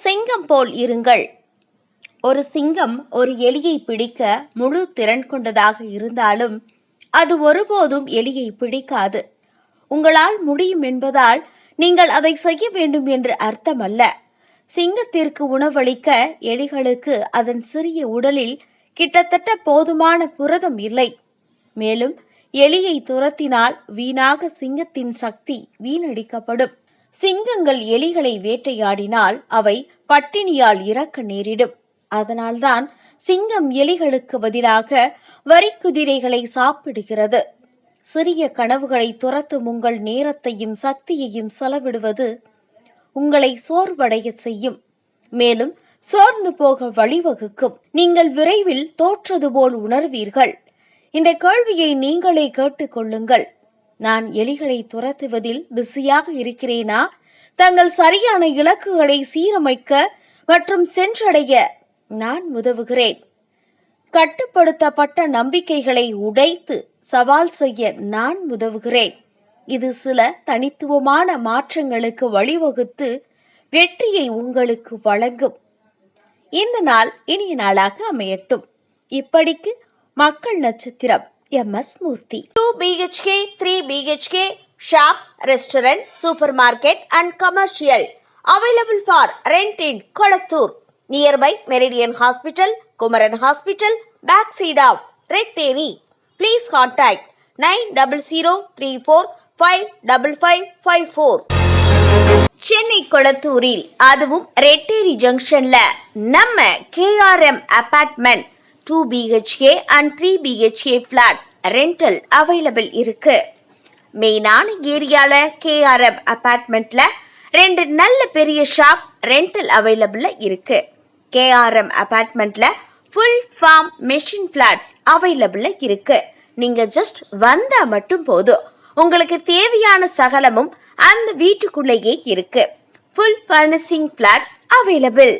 சிங்கம் போல் இருங்கள். ஒரு சிங்கம் ஒரு எலியை பிடிக்க முழு திறன் கொண்டதாக இருந்தாலும் அது ஒருபோதும் எலியை பிடிக்காது. உங்களால் முடியும் என்பதால் நீங்கள் அதை செய்ய வேண்டும் என்று அர்த்தமல்ல. சிங்கத்திற்கு உணவளிக்க எலிகளுக்கு அதன் சிறிய உடலில் கிட்டத்தட்ட போதுமான புரதம் இல்லை. மேலும் எலியை துரத்தினால் வீணாக சிங்கத்தின் சக்தி வீணடிக்கப்படும். சிங்கங்கள் எலிகளை வேட்டையாடினால் அவை பட்டினியால் இறக்க நேரிடும். அதனால்தான் சிங்கம் எலிகளுக்கு பதிலாக வரிக்குதிரைகளை சாப்பிடுகிறது. சிறிய கனவுகளை துரத்தும் உங்கள் நேரத்தையும் சக்தியையும் செலவிடுவது உங்களை சோர்வடைய செய்யும். மேலும் சோர்ந்து போக வழிவகுக்கும். நீங்கள் விரைவில் தோற்றது போல் உணர்வீர்கள். இந்த கேள்வியை நீங்களே கேட்டுக்கொள்ளுங்கள். நான் எலிகளை துரத்துவதில் பிஸியாக இருக்கிறேனா? தங்கள் சரியான இலக்குகளை சீரமைக்க மற்றும் சென்றடைய நான் உதவுகிறேன். கட்டுப்படுத்தப்பட்ட நம்பிக்கைகளை உடைத்து சவால் செய்ய நான் உதவுகிறேன். இது சில தனித்துவமான மாற்றங்களுக்கு வழிவகுத்து வெற்றியை உங்களுக்கு வழங்கும். இந்த நாள் இனிய நாளாக அமையட்டும். இப்படிக்கு மக்கள் நட்சத்திரம் MS Murthy. 2 BHK, 3 BHK, shops, restaurant, supermarket and commercial available for rent in Kolattur, nearby Meridian Hospital, Kumaran Hospital, backside of Red Terry. Please contact 9034555554. Chennai கொளத்தூரில், அதுவும் ரெட்டேரி ஜங்ஷன்ல நம்ம KRM apartment 2 BHK and 3 BHK flat rental available இருக்கு. மெயினான ஏரியால KRM அபார்ட்மெண்ட்ல 2 நல்ல பெரிய shop rental available இருக்கு. KRM அபார்ட்மெண்ட்ல full form machine flats available இருக்கு. நீங்க ஜஸ்ட் வந்தா மட்டும் போதும். உங்களுக்கு தேவையான சகலமும் அந்த வீட்டுக்குள்ளேயே இருக்கு. Full furnishing flats available.